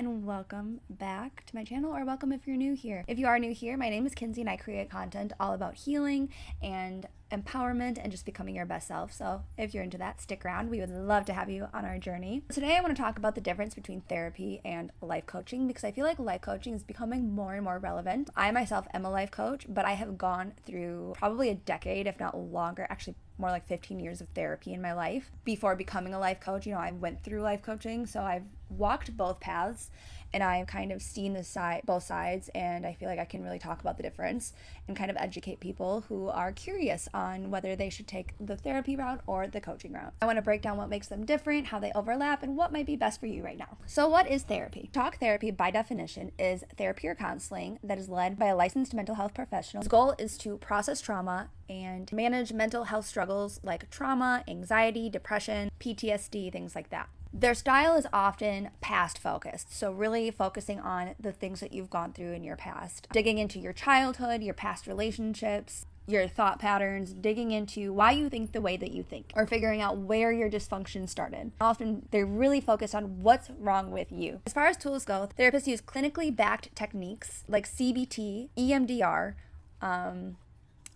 and welcome back to my channel, or welcome if you're new here. If you are new here, my name is Kinsey and I create content all about healing and empowerment and just becoming your best self. So if you're into that, stick around. We would love to have you on our journey. Today I want to talk about the difference between therapy and life coaching, because I feel like life coaching is becoming more and more relevant. I myself am a life coach, but I have gone through probably a decade, if not longer, actually more like 15 years of therapy in my life before becoming a life coach. I went through life coaching, so I've walked both paths and I've kind of seen both sides, and I feel like I can really talk about the difference and kind of educate people who are curious on whether they should take the therapy route or the coaching route. I want to break down what makes them different, how they overlap, and what might be best for you right now. So what is therapy? Talk therapy, by definition, is therapy or counseling that is led by a licensed mental health professional. Its goal is to process trauma and manage mental health struggles like trauma, anxiety, depression, PTSD, things like that. Their style is often past focused, so really focusing on the things that you've gone through in your past, digging into your childhood, your past relationships, your thought patterns, digging into why you think the way that you think, or figuring out where your dysfunction started. Often they're really focused on what's wrong with you. As far as tools go, therapists use clinically backed techniques like CBT, EMDR,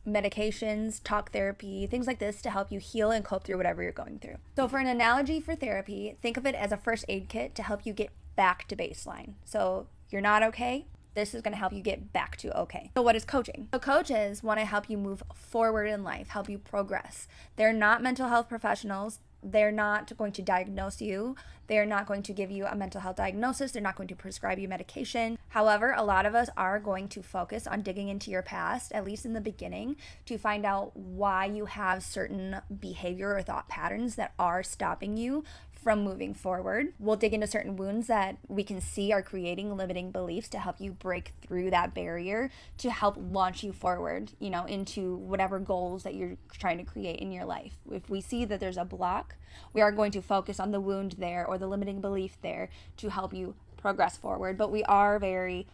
medications, talk therapy, things like this to help you heal and cope through whatever you're going through. So for an analogy for therapy, think of it as a first aid kit to help you get back to baseline. So you're not okay, this is going to help you get back to okay. So what is coaching? So coaches want to help you move forward in life, help you progress. They're not mental health professionals. They're not going to diagnose you. They're not going to give you a mental health diagnosis. They're not going to prescribe you medication. However, a lot of us are going to focus on digging into your past, at least in the beginning, to find out why you have certain behavior or thought patterns that are stopping you from moving forward. We'll dig into certain wounds that we can see are creating limiting beliefs to help you break through that barrier to help launch you forward, into whatever goals that you're trying to create in your life. If we see that there's a block, we are going to focus on the wound there or the limiting belief there to help you progress forward. But we are very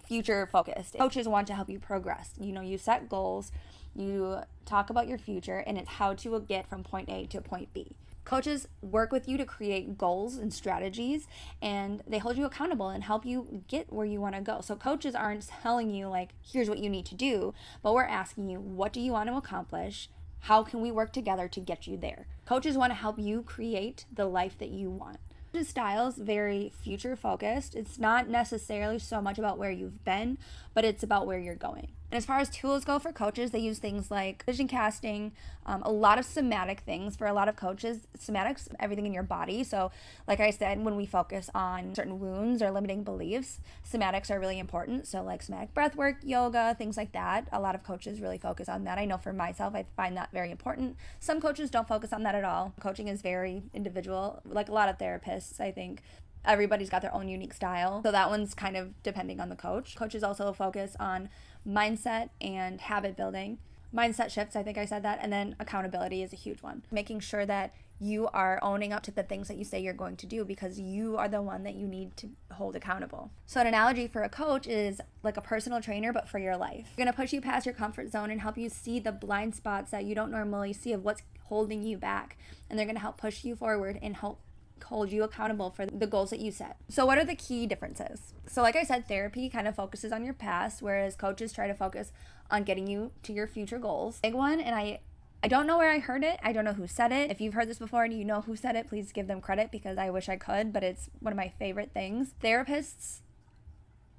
future focused. Coaches want to help you progress. You set goals, you talk about your future, and it's how to get from point A to point B. Coaches work with you to create goals and strategies, and they hold you accountable and help you get where you want to go. So coaches aren't telling you here's what you need to do, but we're asking you, what do you want to accomplish? How can we work together to get you there? Coaches want to help you create the life that you want. Coaches' style is very future focused. It's not necessarily so much about where you've been, but it's about where you're going. And as far as tools go for coaches, they use things like vision casting, a lot of somatic things. For a lot of coaches, somatics, everything in your body. So like I said, when we focus on certain wounds or limiting beliefs, somatics are really important. So like somatic breath work, yoga, things like that. A lot of coaches really focus on that. I know for myself, I find that very important. Some coaches don't focus on that at all. Coaching is very individual. Like a lot of therapists, I think, everybody's got their own unique style. So that one's kind of depending on the coach. Coaches also focus on mindset and habit building. Mindset shifts, I think I said that. And then accountability is a huge one. Making sure that you are owning up to the things that you say you're going to do, because you are the one that you need to hold accountable. So an analogy for a coach is like a personal trainer, but for your life. They're going to push you past your comfort zone and help you see the blind spots that you don't normally see of what's holding you back. And they're going to help push you forward and help hold you accountable for the goals that you set. So what are the key differences? So like I said, therapy kind of focuses on your past, whereas coaches try to focus on getting you to your future goals. Big one, and I don't know where I heard it. I don't know who said it. If you've heard this before and you know who said it, please give them credit, because I wish I could, but it's one of my favorite things. Therapists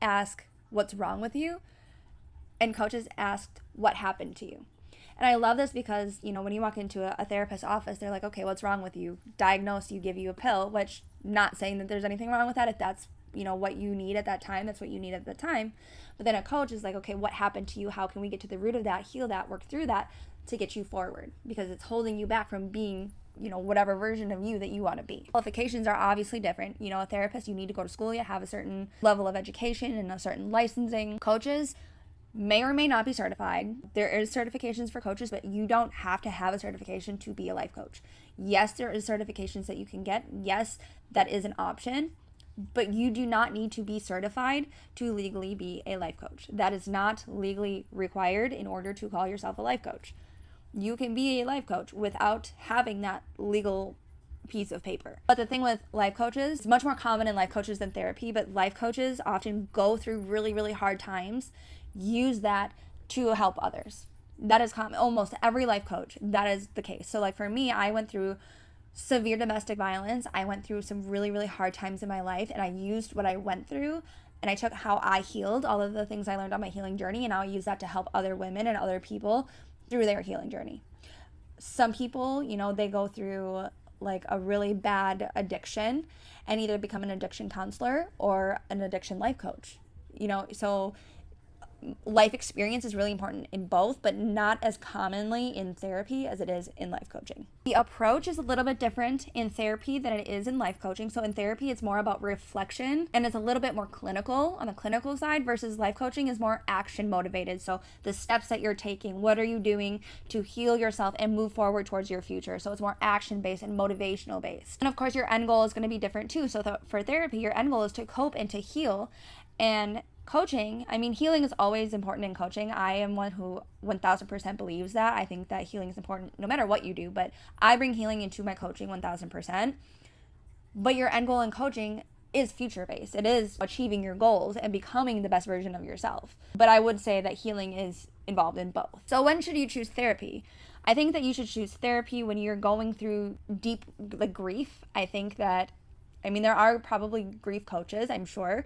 ask what's wrong with you, and coaches ask what happened to you. And I love this because, when you walk into a therapist's office, they're like, okay, what's wrong with you? Diagnose you, give you a pill, which not saying that there's anything wrong with that. If that's, what you need at that time, that's what you need at the time. But then a coach is like, okay, what happened to you? How can we get to the root of that, heal that, work through that to get you forward? Because it's holding you back from being, whatever version of you that you want to be. Qualifications are obviously different. A therapist, you need to go to school, you have a certain level of education and a certain licensing. Coaches may or may not be certified. There is certifications for coaches, but you don't have to have a certification to be a life coach. Yes, there is certifications that you can get. Yes, that is an option, but you do not need to be certified to legally be a life coach. That is not legally required in order to call yourself a life coach. You can be a life coach without having that legal piece of paper. But the thing with life coaches, it's much more common in life coaches than therapy, but life coaches often go through really, really hard times, use that to help others. That is common. Almost every life coach, that is the case. So like for me, I went through severe domestic violence. I went through some really, really hard times in my life, and I used what I went through, and I took how I healed, all of the things I learned on my healing journey, and now I use that to help other women and other people through their healing journey. Some people, you know, they go through like a really bad addiction and either become an addiction counselor or an addiction life coach. You know, so life experience is really important in both, but not as commonly in therapy as it is in life coaching. The approach is a little bit different in therapy than it is in life coaching. So in therapy, it's more about reflection and it's a little bit more clinical on the clinical side, versus life coaching is more action motivated. So the steps that you're taking, what are you doing to heal yourself and move forward towards your future? So it's more action based and motivational based. And of course, your end goal is going to be different too. So for therapy, your end goal is to cope and to heal. And coaching, I mean, healing is always important in coaching. I am one who 1000% believes that. I think that healing is important no matter what you do, but I bring healing into my coaching 1000%. But your end goal in coaching is future based. It is achieving your goals and becoming the best version of yourself. But I would say that healing is involved in both. So when should you choose therapy? I think that you should choose therapy when you're going through deep grief. I think that, I mean, there are probably grief coaches, I'm sure,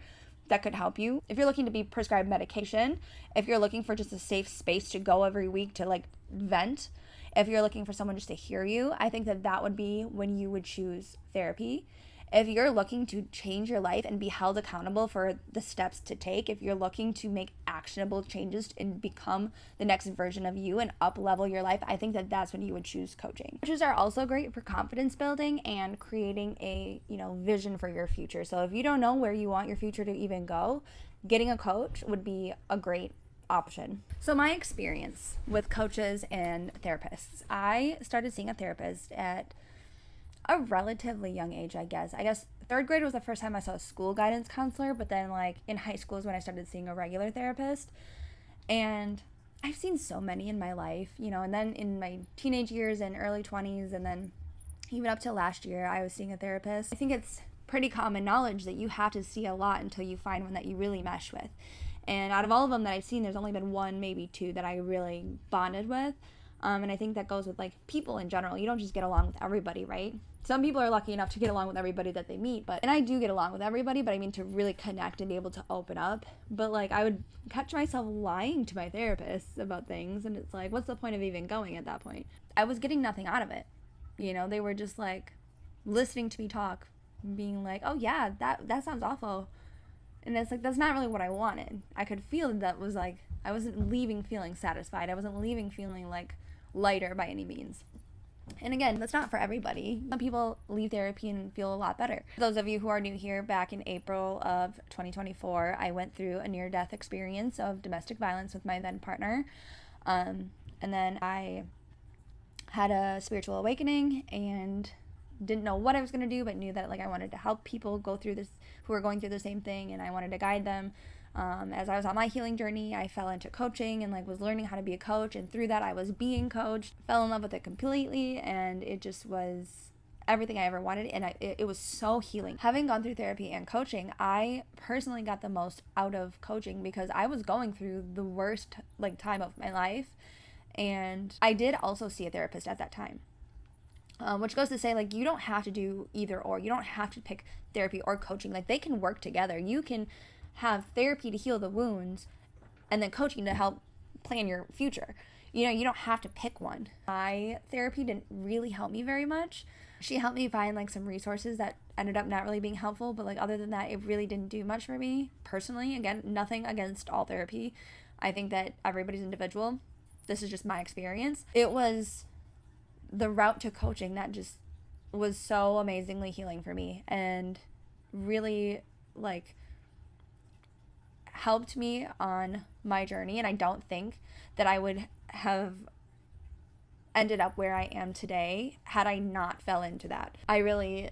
that could help you. If you're looking to be prescribed medication, if you're looking for just a safe space to go every week to like vent, if you're looking for someone just to hear you, I think that that would be when you would choose therapy. If you're looking to change your life and be held accountable for the steps to take, if you're looking to make actionable changes and become the next version of you and up level your life, I think that that's when you would choose coaching. Coaches are also great for confidence building and creating a, you know, vision for your future. So if you don't know where you want your future to even go, getting a coach would be a great option. So my experience with coaches and therapists, I started seeing a therapist at a relatively young age, I guess. Third grade was the first time I saw a school guidance counselor, but then like in high school is when I started seeing a regular therapist. And I've seen so many in my life, you know, and then in my teenage years and early 20s, and then even up to last year, I was seeing a therapist. I think it's pretty common knowledge that you have to see a lot until you find one that you really mesh with. And out of all of them that I've seen, there's only been one, maybe two that I really bonded with. And I think that goes with like people in general. You don't just get along with everybody, right? Some people are lucky enough to get along with everybody that they meet, and I do get along with everybody, but I mean to really connect and be able to open up. But like I would catch myself lying to my therapist about things, and it's like, what's the point of even going at that point? I was getting nothing out of it. You know, they were just like listening to me talk, being like, oh yeah, that sounds awful. And it's like, that's not really what I wanted. I could feel that was like, I wasn't leaving feeling satisfied. I wasn't leaving feeling like lighter by any means. And again, that's not for everybody. Some people leave therapy and feel a lot better. For those of you who are new here, back in April of 2024, I went through a near-death experience of domestic violence with my then partner. And then I had a spiritual awakening and didn't know what I was going to do, but knew that like I wanted to help people go through this, who are going through the same thing, and I wanted to guide them. As I was on my healing journey, I fell into coaching and like was learning how to be a coach, and through that I was being coached, fell in love with it completely, and it just was everything I ever wanted, and it was so healing. Having gone through therapy and coaching, I personally got the most out of coaching because I was going through the worst like time of my life, and I did also see a therapist at that time. Which goes to say, like, you don't have to do either or. You don't have to pick therapy or coaching. Like, they can work together. You can have therapy to heal the wounds and then coaching to help plan your future. You know, you don't have to pick one. My therapy didn't really help me very much. She helped me find like some resources that ended up not really being helpful, but like other than that, it really didn't do much for me personally. Again, nothing against all therapy. I think that everybody's individual. This is just my experience. It was the route to coaching that just was so amazingly healing for me and really like helped me on my journey. And I don't think that I would have ended up where I am today had I not fell into that. I really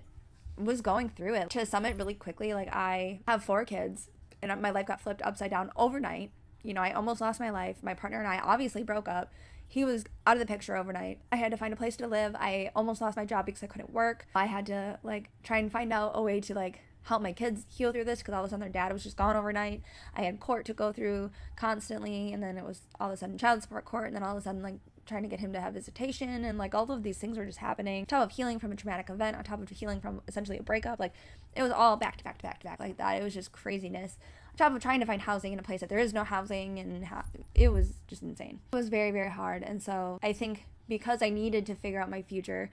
was going through it. To sum it really quickly, like I have 4 kids and my life got flipped upside down overnight. You know, I almost lost my life. My partner and I obviously broke up. he was out of the picture overnight. I had to find a place to live. I almost lost my job because I couldn't work. I had to like try and find out a way to like help my kids heal through this, because all of a sudden their dad was just gone overnight. I had court to go through constantly, and then it was all of a sudden child support court, and then all of a sudden like trying to get him to have visitation, and like all of these things were just happening on top of healing from a traumatic event, on top of healing from essentially a breakup. Like it was all back to back to back to back like that. It was just craziness, on top of trying to find housing in a place that there is no housing, and it was just insane. It was very, very hard. And so I think because I needed to figure out my future,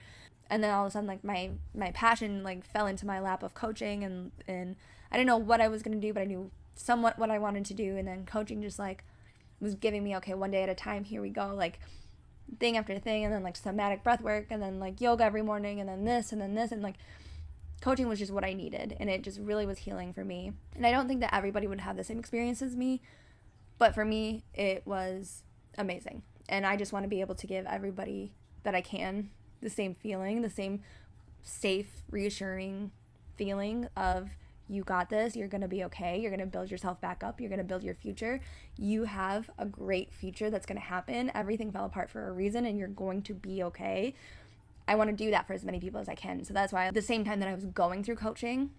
and then all of a sudden like my passion like fell into my lap of coaching, and I didn't know what I was going to do, but I knew somewhat what I wanted to do. And then coaching just like was giving me, okay, one day at a time, here we go, like thing after thing, and then like somatic breath work, and then like yoga every morning, and then this, and like coaching was just what I needed, and it just really was healing for me. And I don't think that everybody would have the same experience as me, but for me it was amazing, and I just want to be able to give everybody that I can the same feeling, the same safe, reassuring feeling of, you got this, you're going to be okay, you're going to build yourself back up, you're going to build your future, you have a great future that's going to happen, everything fell apart for a reason, and you're going to be okay. I want to do that for as many people as I can. So that's why at the same time that I was going through coaching,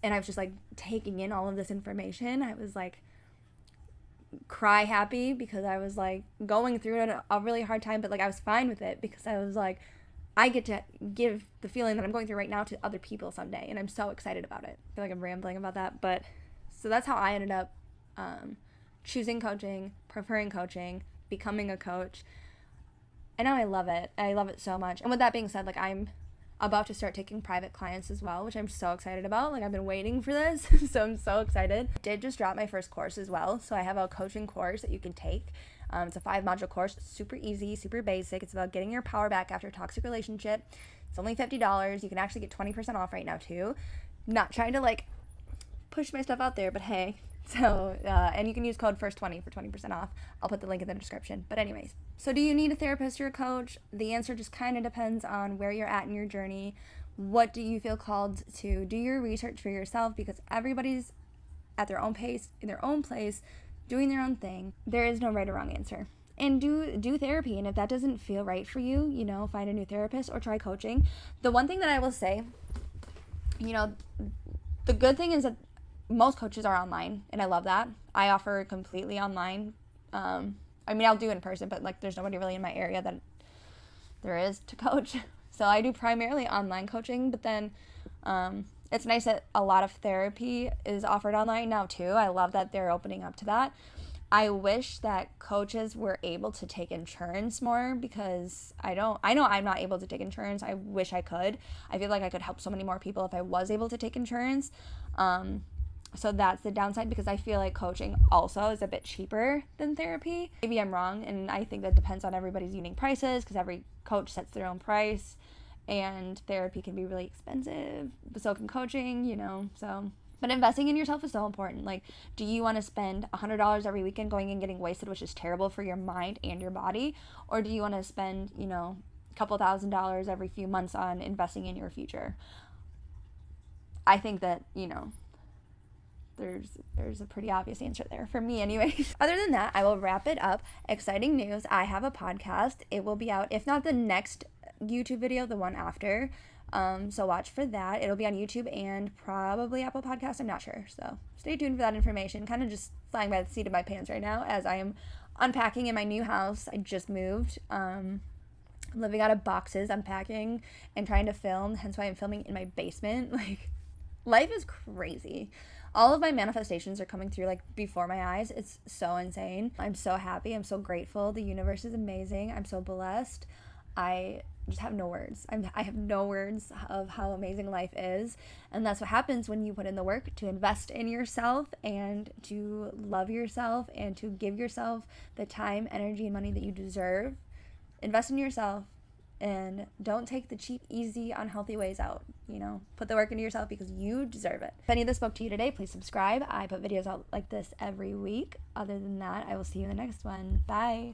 and I was just like taking in all of this information, I was like cry happy, because I was like going through a really hard time, but like I was fine with it, because I was like, I get to give the feeling that I'm going through right now to other people someday, and I'm so excited about it. I feel like I'm rambling about that, but so that's how I ended up choosing coaching, preferring coaching, becoming a coach, and now I love it. I love it so much. And with that being said, like I'm about to start taking private clients as well, which I'm so excited about. Like I've been waiting for this, so I'm so excited. I did just drop my first course as well, so I have a coaching course that you can take. It's a 5-module course, super easy, super basic. It's about getting your power back after a toxic relationship. It's only $50. You can actually get 20% off right now too. Not trying to like push my stuff out there, but hey. So, and you can use code FIRST20 for 20% off. I'll put the link in the description. But anyways, so do you need a therapist or a coach? The answer just kind of depends on where you're at in your journey. What do you feel called to? Do your research for yourself, because everybody's at their own pace, in their own place, doing their own thing. There is no right or wrong answer. And do therapy, and if that doesn't feel right for you, you know, find a new therapist or try coaching. The one thing that I will say, you know, the good thing is that most coaches are online, and I love that. I offer completely online. I mean, I'll do in person, but like there's nobody really in my area that there is to coach. So I do primarily online coaching, but then it's nice that a lot of therapy is offered online now too. I love that they're opening up to that. I wish that coaches were able to take insurance more, because I know I'm not able to take insurance. I wish I could. I feel like I could help so many more people if I was able to take insurance. So that's the downside, because I feel like coaching also is a bit cheaper than therapy. Maybe I'm wrong, and I think that depends on everybody's unique prices, because every coach sets their own price, and therapy can be really expensive, but so can coaching, you know, so. But investing in yourself is so important. Like, do you want to spend $100 every weekend going and getting wasted, which is terrible for your mind and your body? Or do you want to spend, you know, a couple $1,000s every few months on investing in your future? I think that, you know, there's a pretty obvious answer there for me anyways. Other than that, I will wrap it up. Exciting news, I have a podcast. It will be out, if not the next YouTube video, the one after. So watch for that. It'll be on YouTube and probably Apple Podcasts, I'm not sure. So stay tuned for that information. Kind of just flying by the seat of my pants right now as I am unpacking in my new house. I just moved. Living out of boxes, unpacking and trying to film, hence why I'm filming in my basement. Like, life is crazy. All of my manifestations are coming through like before my eyes. It's so insane. I'm so happy. I'm so grateful. The universe is amazing. I'm so blessed. I just have no words. I have no words of how amazing life is. And that's what happens when you put in the work to invest in yourself and to love yourself and to give yourself the time, energy, and money that you deserve. Invest in yourself. And don't take the cheap, easy, unhealthy ways out, you know. Put the work into yourself because you deserve it. If any of this spoke to you today, please subscribe. I put videos out like this every week. Other than that, I will see you in the next one. Bye.